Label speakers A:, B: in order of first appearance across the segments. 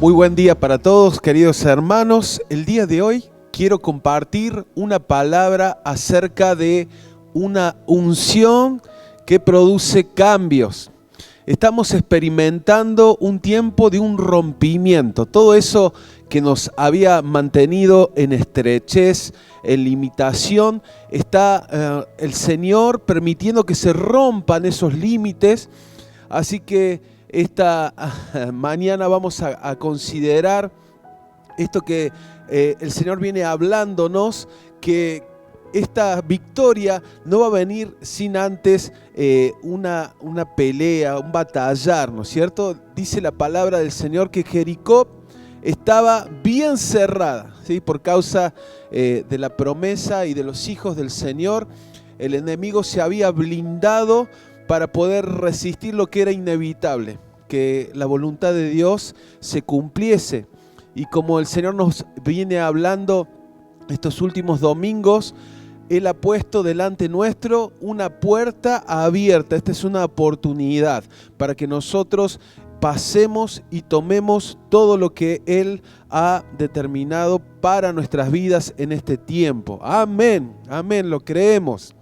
A: Muy buen día para todos, queridos hermanos. El día de hoy quiero compartir una palabra acerca de una unción que produce cambios. Estamos experimentando un tiempo de un rompimiento. Todo eso que nos había mantenido en estrechez, en limitación, está el Señor permitiendo que se rompan esos límites. Así que esta mañana vamos a considerar esto que el Señor viene hablándonos, que esta victoria no va a venir sin antes una pelea, un batallar, ¿no es cierto? Dice la palabra del Señor que Jericó estaba bien cerrada, ¿sí? Por causa de la promesa y de los hijos del Señor. El enemigo se había blindado para poder resistir lo que era inevitable, que la voluntad de Dios se cumpliese. Y como el Señor nos viene hablando estos últimos domingos, Él ha puesto delante nuestro una puerta abierta. Esta es una oportunidad para que nosotros pasemos y tomemos todo lo que Él ha determinado para nuestras vidas en este tiempo. Amén, amén, lo creemos.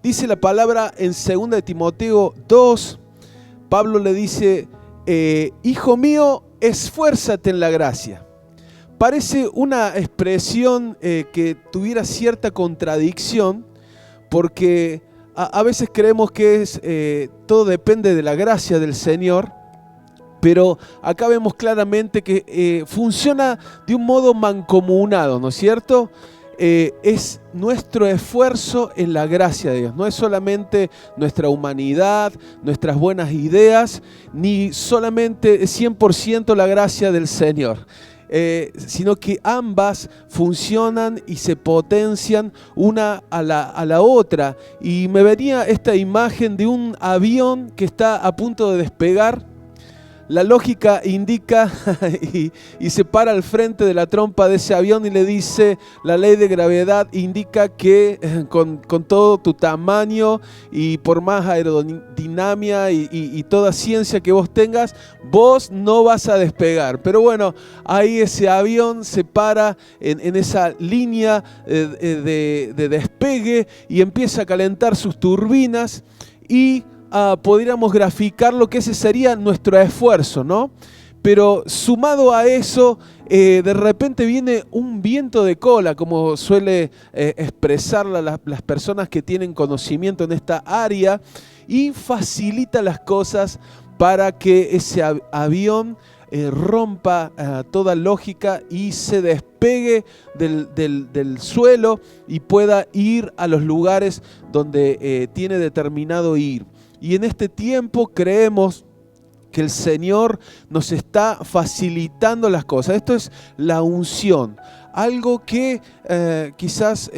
A: Dice la palabra en 2 de Timoteo 2, Pablo le dice, hijo mío, esfuérzate en la gracia. Parece una expresión que tuviera cierta contradicción, porque a veces creemos que todo depende de la gracia del Señor, pero acá vemos claramente que funciona de un modo mancomunado, ¿no es cierto? Es nuestro esfuerzo en la gracia de Dios. No es solamente nuestra humanidad, nuestras buenas ideas, ni solamente 100% la gracia del Señor. Sino que ambas funcionan y se potencian una a la otra. Y me venía esta imagen de un avión que está a punto de despegar. La lógica indica y se para al frente de la trompa de ese avión y le dice, la ley de gravedad indica que con todo tu tamaño y por más aerodinámica y toda ciencia que vos tengas, vos no vas a despegar. Pero bueno, ahí ese avión se para en esa línea de despegue y empieza a calentar sus turbinas y podríamos graficar lo que ese sería nuestro esfuerzo, ¿no? Pero sumado a eso, de repente viene un viento de cola, como suele expresarla las personas que tienen conocimiento en esta área, y facilita las cosas para que ese avión rompa toda lógica y se despegue del suelo y pueda ir a los lugares donde tiene determinado ir. Y en este tiempo creemos que el Señor nos está facilitando las cosas. Esto es la unción, algo que quizás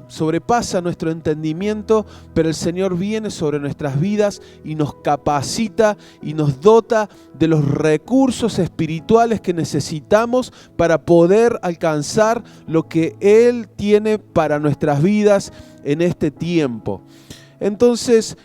A: sobrepasa nuestro entendimiento, pero el Señor viene sobre nuestras vidas y nos capacita y nos dota de los recursos espirituales que necesitamos para poder alcanzar lo que Él tiene para nuestras vidas en este tiempo. Entonces,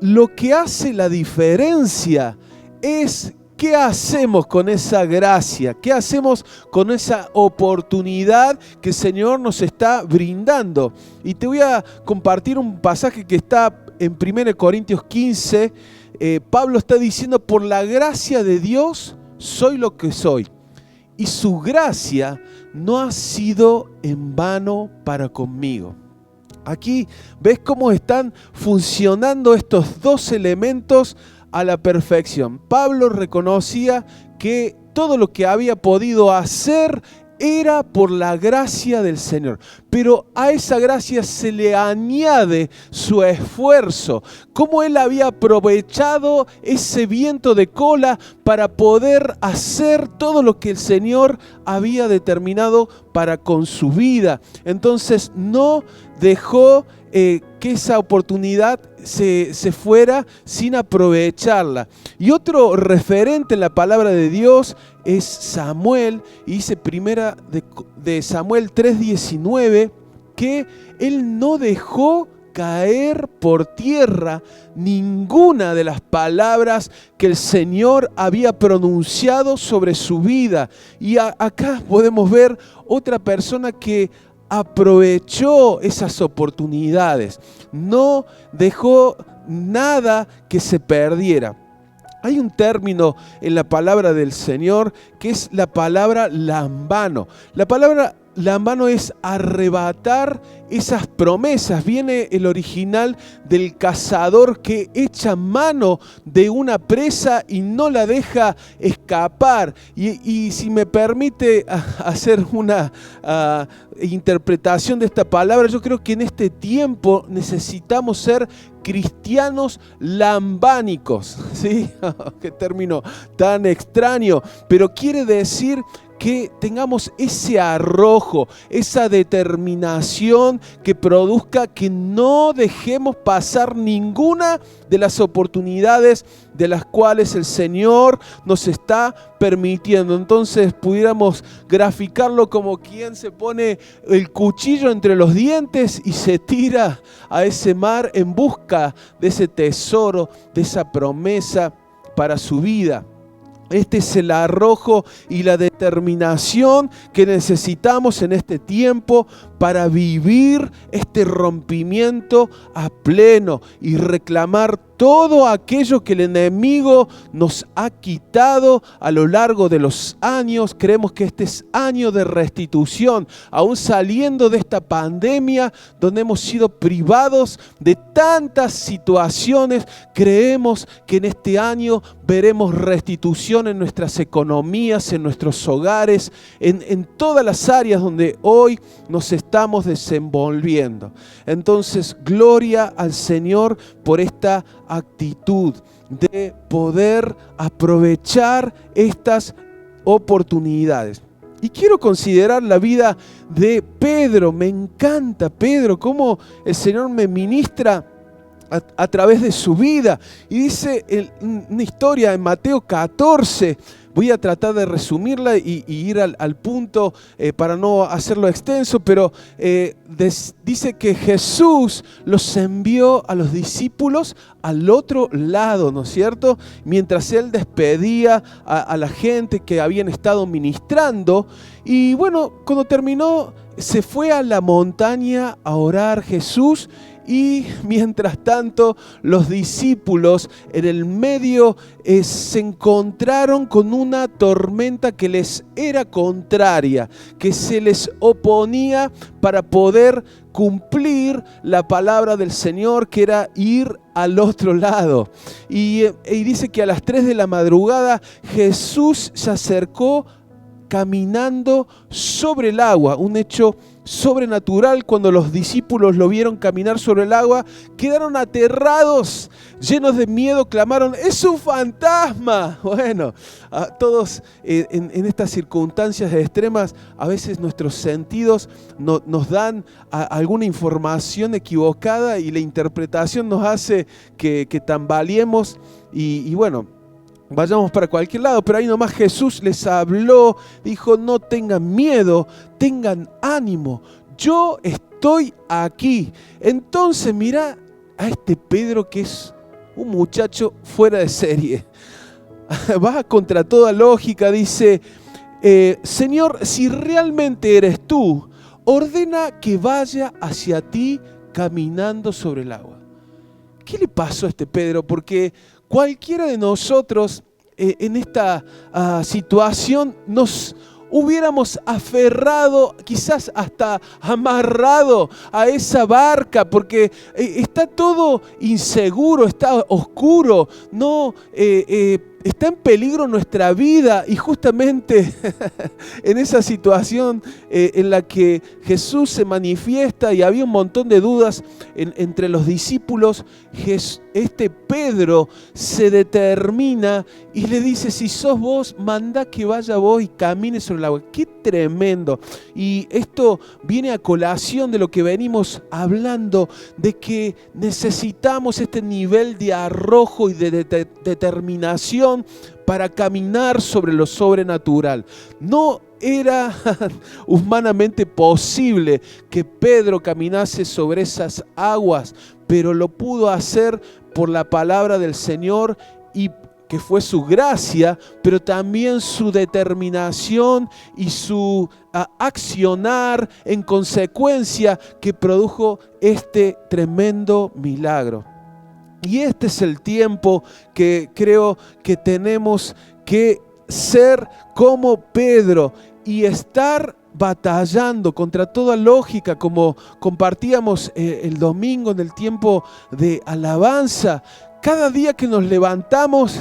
A: lo que hace la diferencia es qué hacemos con esa gracia, qué hacemos con esa oportunidad que el Señor nos está brindando. Y te voy a compartir un pasaje que está en 1 Corintios 15. Pablo está diciendo, por la gracia de Dios soy lo que soy. Y su gracia no ha sido en vano para conmigo. Aquí ves cómo están funcionando estos dos elementos a la perfección. Pablo reconocía que todo lo que había podido hacer era por la gracia del Señor, pero a esa gracia se le añade su esfuerzo. Cómo él había aprovechado ese viento de cola para poder hacer todo lo que el Señor había determinado para con su vida. Entonces no dejó que esa oportunidad se fuera sin aprovecharla. Y otro referente en la palabra de Dios es Samuel, y dice de Samuel 3:19 que él no dejó caer por tierra ninguna de las palabras que el Señor había pronunciado sobre su vida. Y acá podemos ver otra persona que aprovechó esas oportunidades, no dejó nada que se perdiera. Hay un término en la palabra del Señor que es la palabra lambano. La palabra lambano es arrebatar esas promesas. Viene el original del cazador que echa mano de una presa y no la deja escapar. Y si me permite hacer una interpretación de esta palabra, yo creo que en este tiempo necesitamos ser cristianos lambánicos, ¿sí? Qué término tan extraño, pero quiere decir que tengamos ese arrojo, esa determinación que produzca que no dejemos pasar ninguna de las oportunidades de las cuales el Señor nos está permitiendo. Entonces pudiéramos graficarlo como quien se pone el cuchillo entre los dientes y se tira a ese mar en busca de ese tesoro, de esa promesa para su vida. Este es el arrojo y la determinación que necesitamos en este tiempo para vivir este rompimiento a pleno y reclamar todo aquello que el enemigo nos ha quitado a lo largo de los años. Creemos que este es año de restitución, aún saliendo de esta pandemia donde hemos sido privados de tantas situaciones. Creemos que en este año veremos restitución en nuestras economías, en nuestros hogares, en todas las áreas donde hoy nos estamos desenvolviendo. Entonces, gloria al Señor por esta actitud de poder aprovechar estas oportunidades. Y quiero considerar la vida de Pedro. Me encanta Pedro, cómo el Señor me ministra a través de su vida. Y dice una historia en Mateo 14, voy a tratar de resumirla y ir al punto para no hacerlo extenso, pero dice que Jesús los envió a los discípulos al otro lado, ¿no es cierto? Mientras Él despedía a la gente que habían estado ministrando. Y bueno, cuando terminó, se fue a la montaña a orar Jesús. Y mientras tanto, los discípulos en el medio se encontraron con una tormenta que les era contraria, que se les oponía para poder cumplir la palabra del Señor, que era ir al otro lado. Y dice que a las 3 de la madrugada Jesús se acercó caminando sobre el agua, un hecho sobrenatural. Cuando los discípulos lo vieron caminar sobre el agua, quedaron aterrados, llenos de miedo, clamaron: ¡es un fantasma! Bueno, a todos en estas circunstancias extremas, a veces nuestros sentidos nos dan alguna información equivocada y la interpretación nos hace que tambaleemos y bueno, vayamos para cualquier lado. Pero ahí nomás Jesús les habló, dijo: no tengan miedo, tengan ánimo, yo estoy aquí. Entonces mira a este Pedro, que es un muchacho fuera de serie. Va contra toda lógica, dice: Señor, si realmente eres tú, ordena que vaya hacia ti caminando sobre el agua. ¿Qué le pasó a este Pedro? Porque cualquiera de nosotros en esta situación nos hubiéramos aferrado, quizás hasta amarrado a esa barca, porque está todo inseguro, está oscuro, no está en peligro nuestra vida. Y justamente en esa situación en la que Jesús se manifiesta y había un montón de dudas entre los discípulos, este Pedro se determina y le dice: si sos vos, mandá que vaya vos y camine sobre el agua. ¡Qué tremendo! Y esto viene a colación de lo que venimos hablando, de que necesitamos este nivel de arrojo y de determinación para caminar sobre lo sobrenatural. No era humanamente posible que Pedro caminase sobre esas aguas, pero lo pudo hacer por la palabra del Señor, y que fue su gracia, pero también su determinación y su accionar en consecuencia que produjo este tremendo milagro. Y este es el tiempo que creo que tenemos que ser como Pedro y estar batallando contra toda lógica, como compartíamos el domingo en el tiempo de alabanza. Cada día que nos levantamos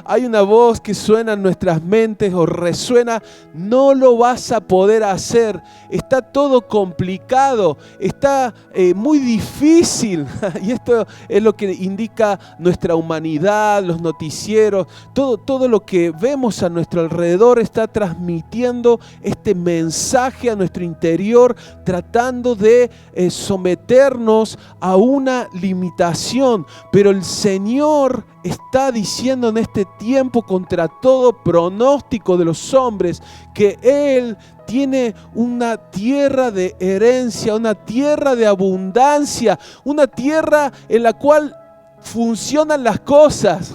A: hay una voz que suena en nuestras mentes o resuena: no lo vas a poder hacer, está todo complicado, está muy difícil. Y esto es lo que indica nuestra humanidad, los noticieros, todo lo que vemos a nuestro alrededor está transmitiendo este mensaje a nuestro interior, tratando de someternos a una limitación. Pero el Señor está diciendo en este tiempo, contra todo pronóstico de los hombres, que Él tiene una tierra de herencia, una tierra de abundancia, una tierra en la cual funcionan las cosas.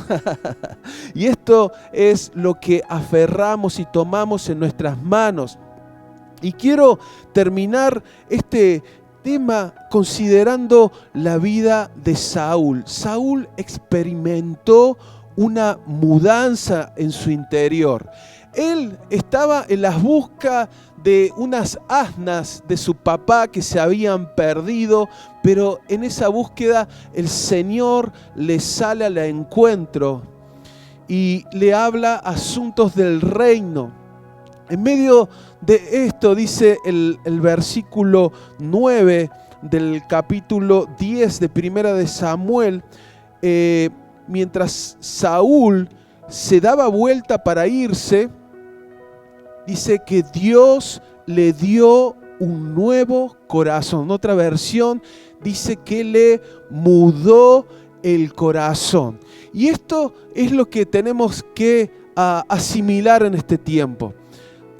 A: Y esto es lo que aferramos y tomamos en nuestras manos. Y quiero terminar este tema considerando la vida de Saúl. Saúl experimentó una mudanza en su interior. Él estaba en la busca de unas asnas de su papá que se habían perdido, pero en esa búsqueda el Señor le sale al encuentro y le habla asuntos del reino. En medio de esto dice el versículo 9 del capítulo 10 de Primera de Samuel, mientras Saúl se daba vuelta para irse, dice que Dios le dio un nuevo corazón. En otra versión dice que le mudó el corazón. Y esto es lo que tenemos que asimilar en este tiempo.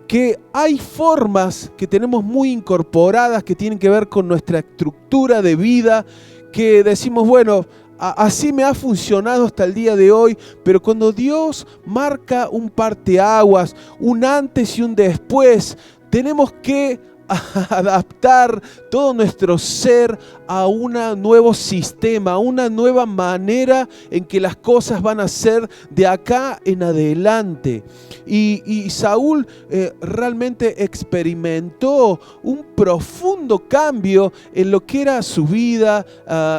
A: Que hay formas que tenemos muy incorporadas que tienen que ver con nuestra estructura de vida, que decimos, bueno, así me ha funcionado hasta el día de hoy, pero cuando Dios marca un parteaguas, un antes y un después, tenemos que adaptar todo nuestro ser a un nuevo sistema, a una nueva manera en que las cosas van a ser de acá en adelante. Y Saúl realmente experimentó un profundo cambio en lo que era su vida,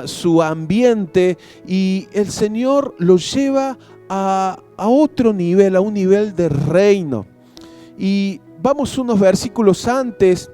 A: su ambiente, y el Señor lo lleva a otro nivel, a un nivel de reino. Y vamos unos versículos antes.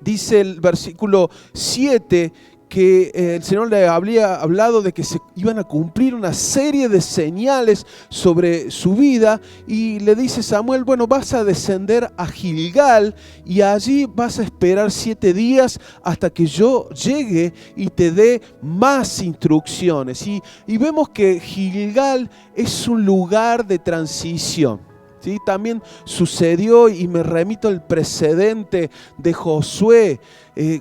A: Dice el versículo 7 que el Señor le había hablado de que se iban a cumplir una serie de señales sobre su vida, y le dice Samuel: bueno, vas a descender a Gilgal y allí vas a esperar 7 días hasta que yo llegue y te dé más instrucciones. Y vemos que Gilgal es un lugar de transición. ¿Sí? También sucedió, y me remito al precedente de Josué,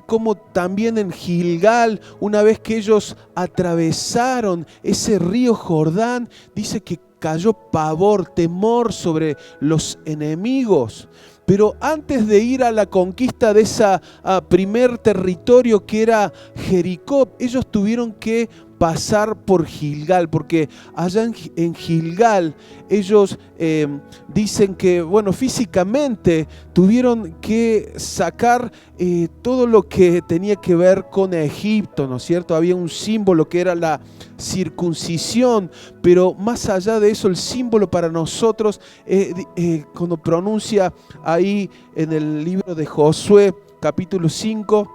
A: como también en Gilgal, una vez que ellos atravesaron ese río Jordán, dice que cayó pavor, temor sobre los enemigos. Pero antes de ir a la conquista de ese primer territorio que era Jericó, ellos tuvieron que pasar por Gilgal, porque allá en Gilgal ellos dicen que, bueno, físicamente tuvieron que sacar todo lo que tenía que ver con Egipto, ¿no es cierto? Había un símbolo que era la circuncisión, pero más allá de eso, el símbolo para nosotros, cuando pronuncia ahí en el libro de Josué, capítulo 5,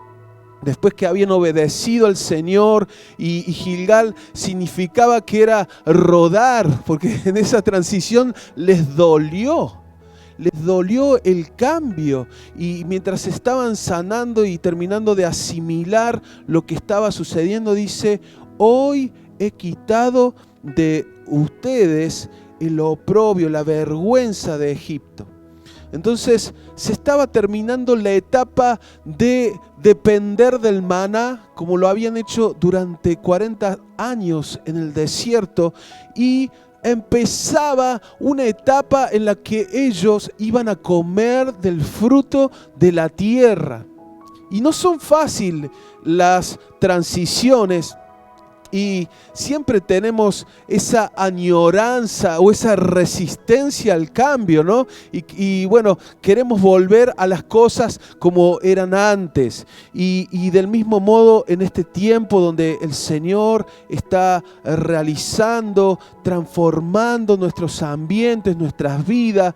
A: después que habían obedecido al Señor, y Gilgal significaba que era rodar, porque en esa transición les dolió el cambio, y mientras estaban sanando y terminando de asimilar lo que estaba sucediendo, dice: hoy he quitado de ustedes el oprobio, la vergüenza de Egipto. Entonces se estaba terminando la etapa de depender del maná, como lo habían hecho durante 40 años en el desierto, y empezaba una etapa en la que ellos iban a comer del fruto de la tierra. Y no son fáciles las transiciones, y siempre tenemos esa añoranza o esa resistencia al cambio, ¿no? Y bueno, queremos volver a las cosas como eran antes. Y del mismo modo, en este tiempo donde el Señor está realizando, transformando nuestros ambientes, nuestras vidas,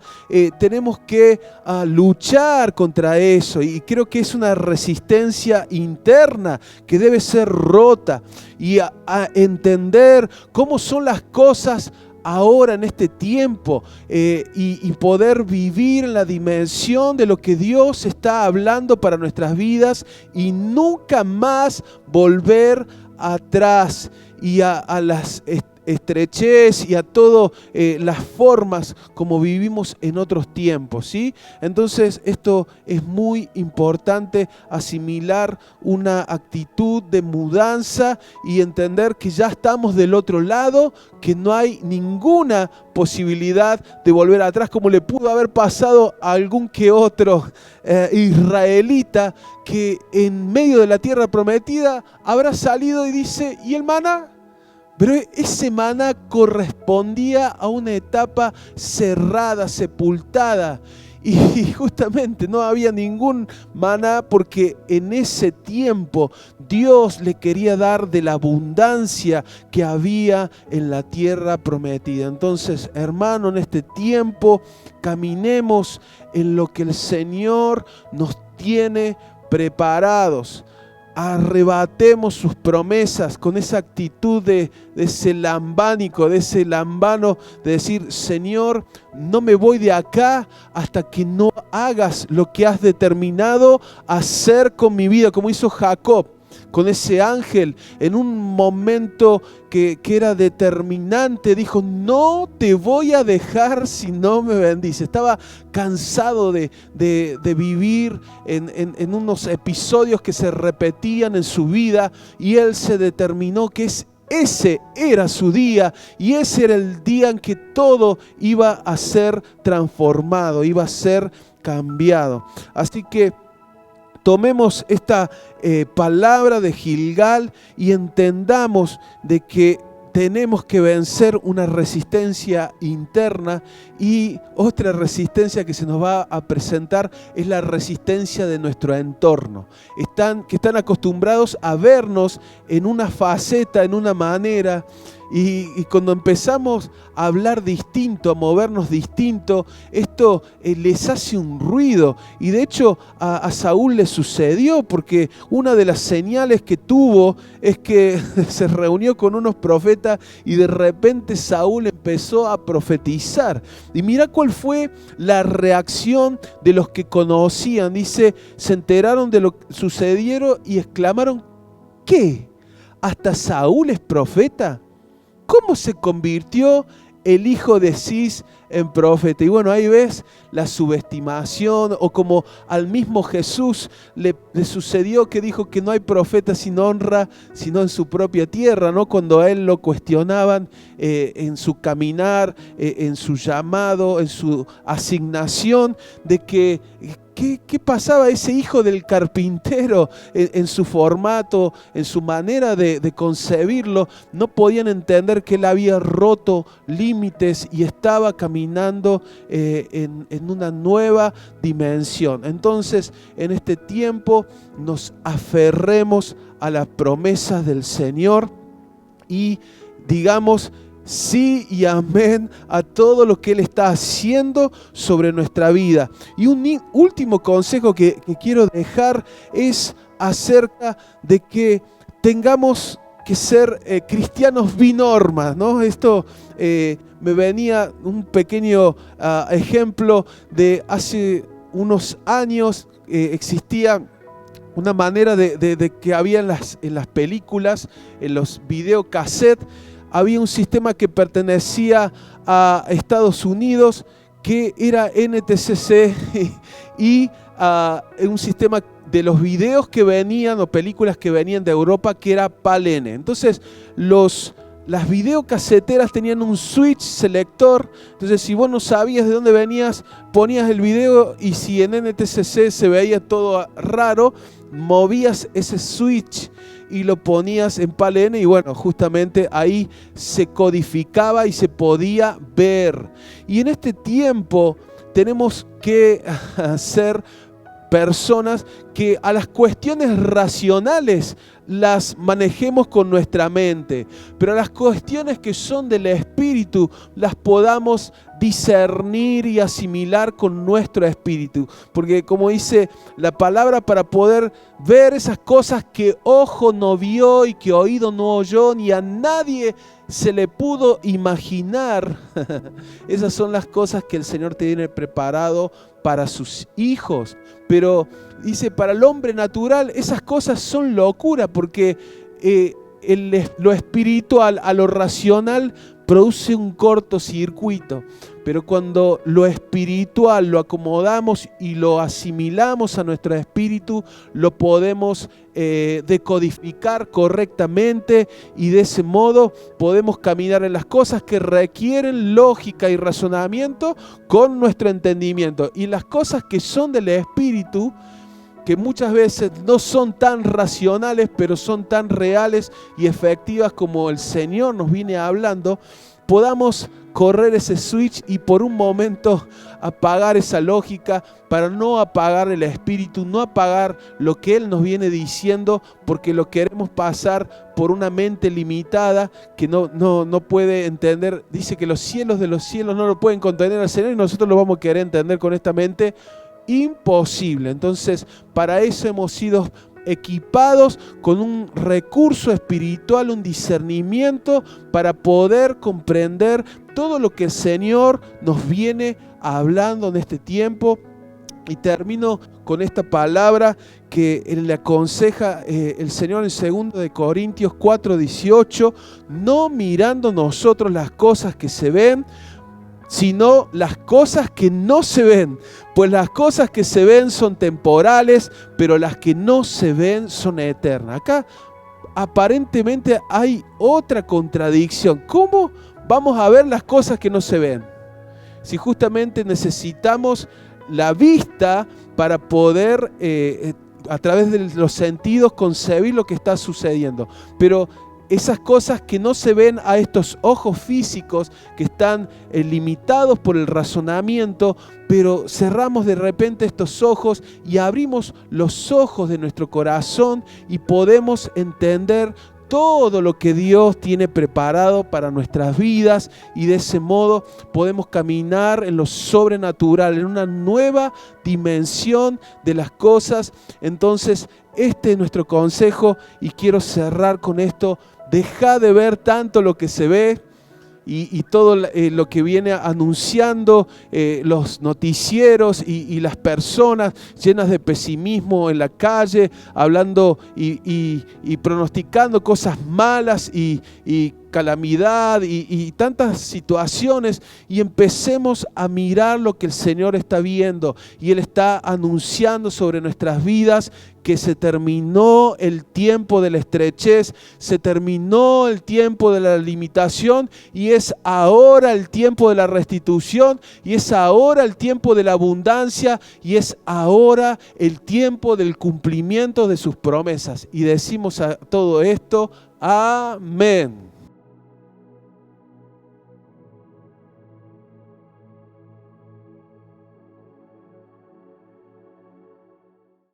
A: tenemos que luchar contra eso. Y creo que es una resistencia interna que debe ser rota. Y a entender cómo son las cosas ahora en este tiempo, y poder vivir en la dimensión de lo que Dios está hablando para nuestras vidas, y nunca más volver atrás y a las estrechez y a todas las formas como vivimos en otros tiempos, ¿sí? Entonces esto es muy importante, asimilar una actitud de mudanza y entender que ya estamos del otro lado, que no hay ninguna posibilidad de volver atrás, como le pudo haber pasado a algún que otro israelita que en medio de la tierra prometida habrá salido y dice: ¿y el maná? Pero ese maná correspondía a una etapa cerrada, sepultada. Y justamente no había ningún maná porque en ese tiempo Dios le quería dar de la abundancia que había en la tierra prometida. Entonces, hermano, en este tiempo caminemos en lo que el Señor nos tiene preparados. Arrebatemos sus promesas con esa actitud de ese lambánico, de ese lambano, de decir: Señor, no me voy de acá hasta que no hagas lo que has determinado hacer con mi vida, como hizo Jacob con ese ángel en un momento que era determinante. Dijo: no te voy a dejar si no me bendices. Estaba cansado de vivir en unos episodios que se repetían en su vida, y él se determinó que ese era su día, y ese era el día en que todo iba a ser transformado, iba a ser cambiado. Así que tomemos esta palabra de Gilgal y entendamos de que tenemos que vencer una resistencia interna, y otra resistencia que se nos va a presentar es la resistencia de nuestro entorno. Que están acostumbrados a vernos en una faceta, en una manera, y cuando empezamos a hablar distinto, a movernos distinto, esto les hace un ruido. Y de hecho a Saúl le sucedió, porque una de las señales que tuvo es que se reunió con unos profetas y de repente Saúl empezó a profetizar. Y mira cuál fue la reacción de los que conocían. Dice: se enteraron de lo que sucedieron y exclamaron: ¿qué? ¿Hasta Saúl es profeta? ¿Cómo se convirtió el hijo de Cis en profeta? Y bueno, ahí ves la subestimación, o como al mismo Jesús le sucedió, que dijo que no hay profeta sin honra sino en su propia tierra, ¿no? Cuando a él lo cuestionaban en su caminar, en su llamado, en su asignación, de que ¿qué pasaba ese hijo del carpintero en su formato, en su manera de concebirlo? No podían entender que él había roto límites y estaba caminando en una nueva dimensión. Entonces, en este tiempo nos aferremos a las promesas del Señor y digamos sí y amén a todo lo que Él está haciendo sobre nuestra vida. Y un último consejo que quiero dejar es: acerca de que tengamos que ser cristianos binormas, ¿no? Esto me venía un pequeño ejemplo de hace unos años. Existía una manera de que había en las películas, en los videocassettes, había un sistema que pertenecía a Estados Unidos, que era NTSC, y un sistema de los videos que venían o películas que venían de Europa, que era PAL-N. Entonces las videocaseteras tenían un switch selector. Entonces, si vos no sabías de dónde venías, ponías el video, y si en NTSC se veía todo raro, movías ese switch y lo ponías en PAL-N, y bueno, justamente ahí se codificaba y se podía ver. Y en este tiempo tenemos que ser personas que a las cuestiones racionales las manejemos con nuestra mente, pero a las cuestiones que son del espíritu las podamos discernir y asimilar con nuestro espíritu. Porque, como dice la palabra, para poder ver esas cosas que ojo no vio y que oído no oyó, ni a nadie se le pudo imaginar, esas son las cosas que el Señor tiene preparado para sus hijos. Pero dice, para el hombre natural esas cosas son locura, porque lo espiritual a lo racional produce un cortocircuito. Pero cuando lo espiritual lo acomodamos y lo asimilamos a nuestro espíritu, lo podemos decodificar correctamente, y de ese modo podemos caminar en las cosas que requieren lógica y razonamiento con nuestro entendimiento. Y las cosas que son del espíritu, que muchas veces no son tan racionales, pero son tan reales y efectivas como el Señor nos viene hablando, podamos correr ese switch y por un momento apagar esa lógica, para no apagar el espíritu, no apagar lo que Él nos viene diciendo, porque lo queremos pasar por una mente limitada que no puede entender. Dice que los cielos de los cielos no lo pueden contener al Señor, y nosotros lo vamos a querer entender con esta mente. Imposible. Entonces, para eso hemos sido equipados con un recurso espiritual, un discernimiento, para poder comprender todo lo que el Señor nos viene hablando en este tiempo. Y termino con esta palabra que le aconseja el Señor en 2 Corintios 4:18, no mirando nosotros las cosas que se ven, sino las cosas que no se ven. Pues las cosas que se ven son temporales, pero las que no se ven son eternas. Acá aparentemente hay otra contradicción. ¿Cómo vamos a ver las cosas que no se ven? Si justamente necesitamos la vista para poder a través de los sentidos concebir lo que está sucediendo. Pero esas cosas que no se ven a estos ojos físicos, que están limitados por el razonamiento, pero cerramos de repente estos ojos y abrimos los ojos de nuestro corazón y podemos entender todo lo que Dios tiene preparado para nuestras vidas, y de ese modo podemos caminar en lo sobrenatural, en una nueva dimensión de las cosas. Entonces, este es nuestro consejo, y quiero cerrar con esto. Deja de ver tanto lo que se ve y todo lo que viene anunciando los noticieros y las personas llenas de pesimismo en la calle, hablando y pronosticando cosas malas y calamidad y tantas situaciones, y empecemos a mirar lo que el Señor está viendo, y Él está anunciando sobre nuestras vidas que se terminó el tiempo de la estrechez, se terminó el tiempo de la limitación, y es ahora el tiempo de la restitución, y es ahora el tiempo de la abundancia, y es ahora el tiempo del cumplimiento de sus promesas. Y decimos a todo esto, amén.